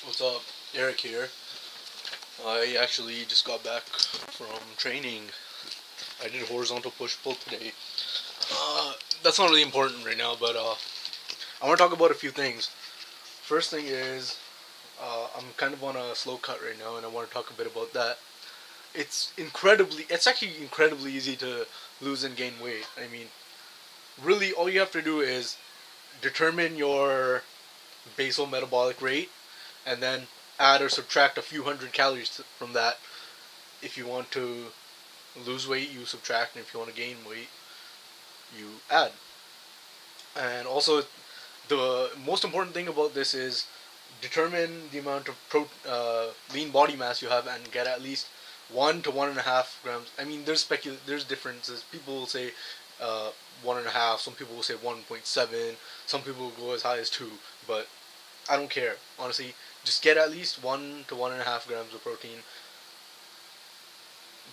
What's up? Eric here. I actually just got back from training. I did horizontal push-pull today. That's not really important right now, but I want to talk about a few things. First thing is, I'm kind of on a slow cut right now, and I want to talk a bit about that. It's actually incredibly easy to lose and gain weight. I mean, really, all you have to do is determine your basal metabolic rate, and then add or subtract a few hundred calories from that. If you want to lose weight, you subtract, and if you want to gain weight, you add. And also, the most important thing about this is determine the amount of lean body mass you have and get at least 1 to 1.5 grams. I mean, there's differences. People will say 1.5. Some people will say 1.7. Some people will go as high as 2. But I don't care. Honestly, just get at least 1 to 1.5 grams of protein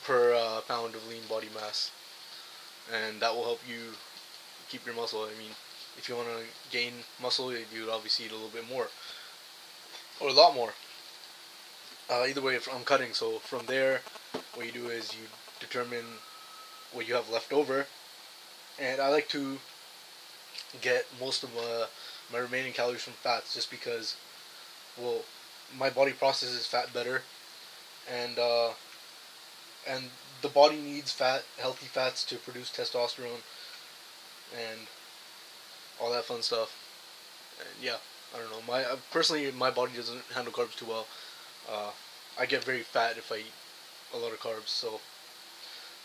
per pound of lean body mass, and that will help you keep your muscle. I mean, if you want to gain muscle, you would obviously eat a little bit more, or a lot more. Either way, I'm cutting. So from there, what you do is you determine what you have left over, and I like to get most of my remaining calories from fats, just because, well, my body processes fat better, and and the body needs healthy fats to produce testosterone and all that fun stuff. And yeah, I don't know. Personally, my body doesn't handle carbs too well. Uh, I get very fat if I eat a lot of carbs, so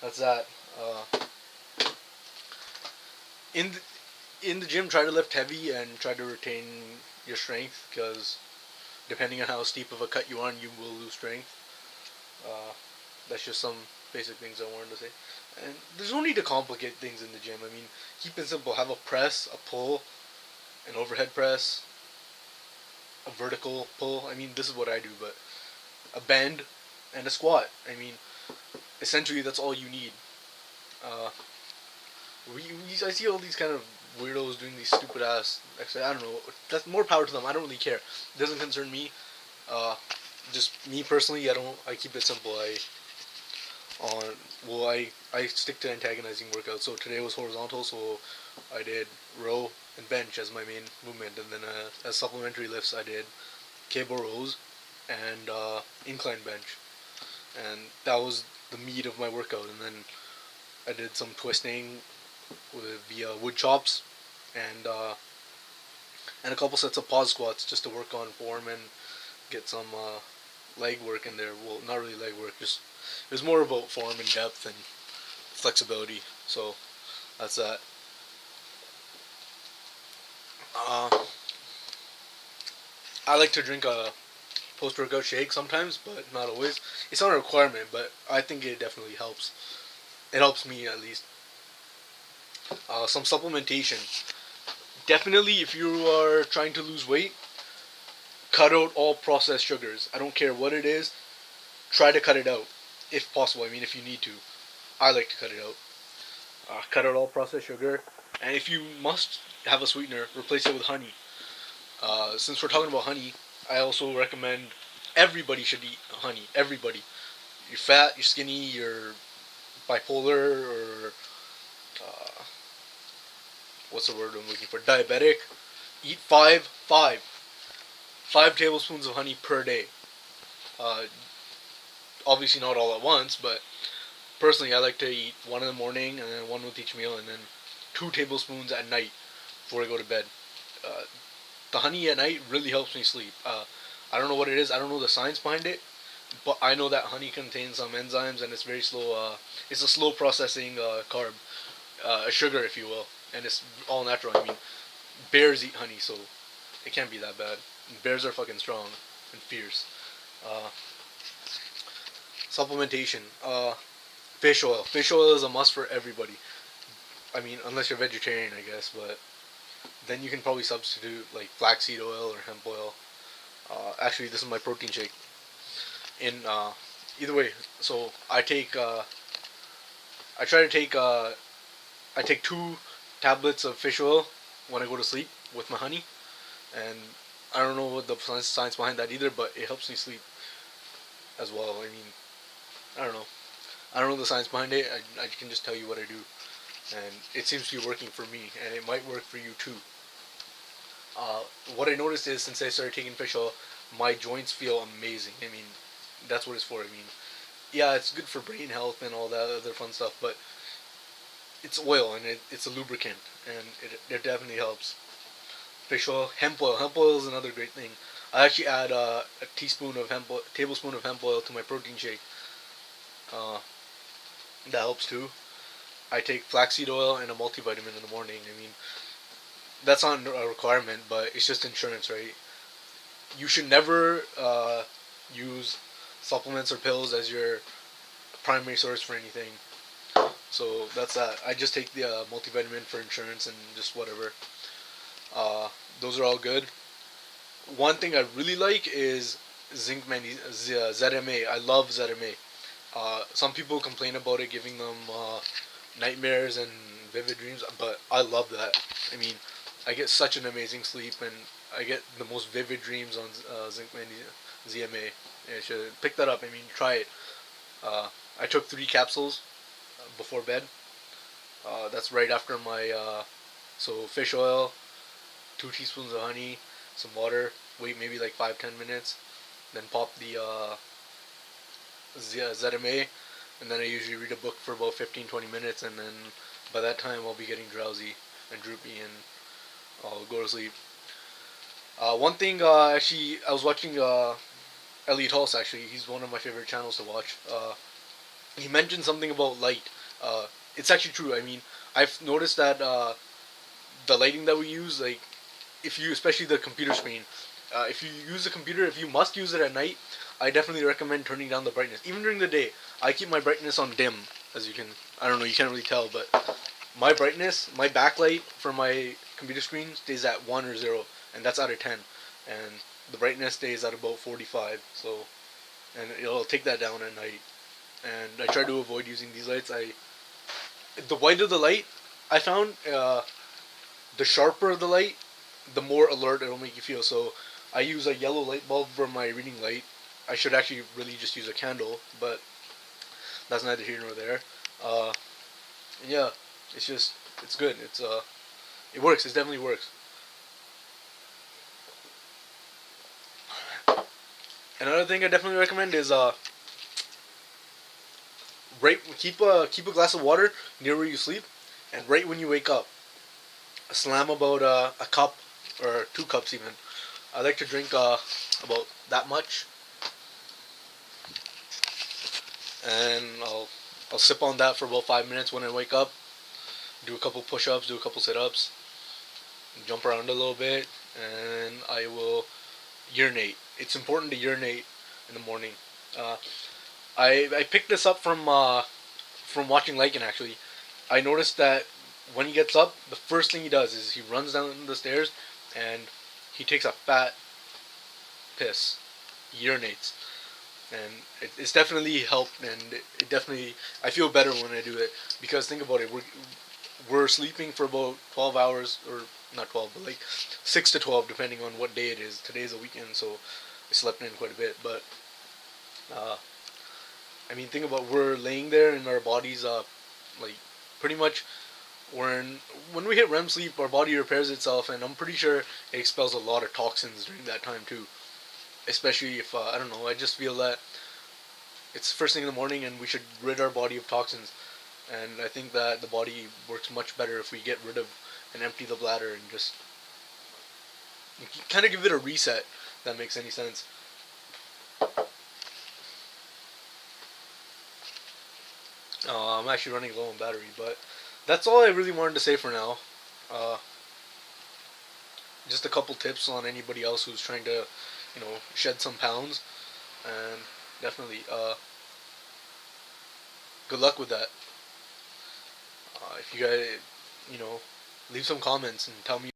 that's that. In the, in the gym, try to lift heavy and try to retain your strength, because depending on how steep of a cut you are, you will lose strength. Uh, that's just some basic things I wanted to say. And there's no need to complicate things in the gym. I mean, keep it simple. Have a press, a pull, an overhead press, a vertical pull. I mean, this is what I do, but a bend and a squat. I mean, essentially that's all you need. Uh, I see all these kind of weirdos doing these stupid ass. Actually, I don't know. That's more power to them. I don't really care. It doesn't concern me. Uh, just me personally. I keep it simple. On well, I stick to antagonizing workouts. So today was horizontal. So I did row and bench as my main movement, and then as supplementary lifts, I did cable rows and incline bench, and that was the meat of my workout. And then I did some twisting via wood chops, and and a couple sets of pause squats just to work on form and get some leg work in there. Well, not really leg work, just it was more about form and depth and flexibility. So that's that. Uh, I like to drink a post-workout shake sometimes, but not always. It's not a requirement, but I think it definitely helps. It helps me at least. Some supplementation. Definitely, if you are trying to lose weight, cut out all processed sugars. I don't care what it is. Try to cut it out, if possible. I mean, if you need to. I like to cut it out. Cut out all processed sugar, and if you must have a sweetener, replace it with honey. Since we're talking about honey, I also recommend everybody should eat honey. Everybody. You're fat, you're skinny, you're bipolar, or uh, what's the word I'm looking for? Diabetic. Eat five tablespoons of honey per day. Uh, Obviously not all at once, but personally I like to eat one in the morning and then one with each meal, and then 2 tablespoons at night before I go to bed. Uh, the honey at night really helps me sleep. I don't know what it is. I don't know the science behind it, but I know that honey contains some enzymes, and it's very slow. It's a slow processing carb, a sugar, if you will, and it's all natural. I mean, bears eat honey, so it can't be that bad. Bears are fucking strong and fierce. Uh, Supplementation. Fish oil. Fish oil is a must for everybody. I mean, unless you're vegetarian, I guess, but then you can probably substitute like flaxseed oil or hemp oil. Actually, this is my protein shake. In either way, so I try to take I take 2 tablets of fish oil when I go to sleep with my honey, and I don't know what the science behind that either, but it helps me sleep as well. I mean, I don't know. I don't know the science behind it. I can just tell you what I do, and it seems to be working for me, and it might work for you too. Uh, what I noticed is since I started taking fish oil, my joints feel amazing. I mean, that's what it's for. I mean, yeah, it's good for brain health and all that other fun stuff, but it's oil and it's a lubricant, and it definitely helps. Fish oil, hemp oil. Hemp oil is another great thing. I actually add a teaspoon of hemp oil, tablespoon of hemp oil to my protein shake. Uh, that helps too. I take flaxseed oil and a multivitamin in the morning. I mean, that's not a requirement, but it's just insurance, right? You should never use supplements or pills as your primary source for anything. So that's that. I just take the multivitamin for insurance and just whatever. Uh, those are all good. One thing I really like is zinc magnesium ZMA. I love ZMA. Some people complain about it giving them nightmares and vivid dreams, but I love that. I mean, I get such an amazing sleep, and I get the most vivid dreams on zinc magnesium ZMA. Yeah, you should pick that up. I mean, try it. I took 3 capsules before bed. That's right after my so fish oil, 2 teaspoons of honey, some water. Wait maybe like 5-10 minutes. Then pop the ZMA, and then I usually read a book for about 15-20 minutes, and then by that time I'll be getting drowsy and droopy, and I'll go to sleep. One thing, actually, I was watching Elliot Hulse. Actually, he's one of my favorite channels to watch. He mentioned something about light. It's actually true. I mean, I've noticed that the lighting that we use, like if you, especially the computer screen, if you use the computer, if you must use it at night, I definitely recommend turning down the brightness. Even during the day, I keep my brightness on dim, as you can. I don't know, you can't really tell, but my brightness, my backlight for my computer screen stays at 1 or 0, and that's out of 10, and the brightness stays at about 45. So, and it'll take that down at night. And I try to avoid using these lights. The whiter the light, I found, the sharper the light, the more alert it'll make you feel. So I use a yellow light bulb for my reading light. I should actually really just use a candle, but that's neither here nor there. And yeah, it's good. It works. It definitely works. Another thing I definitely recommend is keep a glass of water near where you sleep, and right when you wake up, slam about a cup or 2 cups even. I like to drink about that much, and I'll sip on that for about 5 minutes when I wake up. Do a couple push-ups, do a couple sit-ups, jump around a little bit, and I will urinate. It's important to urinate in the morning. Uh, I picked this up from watching Lycan actually. I noticed that when he gets up, the first thing he does is he runs down the stairs and he takes a fat piss. He urinates. And it's definitely helped, and it definitely, I feel better when I do it, because think about it, we're sleeping for about 12 hours, or not 12, but like 6 to 12 depending on what day it is. Today's a weekend, so I slept in quite a bit, but uh, I mean, think about, we're laying there and our bodies like pretty much, when we hit REM sleep, our body repairs itself, and I'm pretty sure it expels a lot of toxins during that time too. Especially if I don't know, I just feel that it's first thing in the morning and we should rid our body of toxins. And I think that the body works much better if we get rid of and empty the bladder and just kind of give it a reset. If that makes any sense. I'm actually running low on battery, but that's all I really wanted to say for now. Uh, just a couple tips on anybody else who's trying to, shed some pounds, and definitely, good luck with that. If you guys, leave some comments and tell me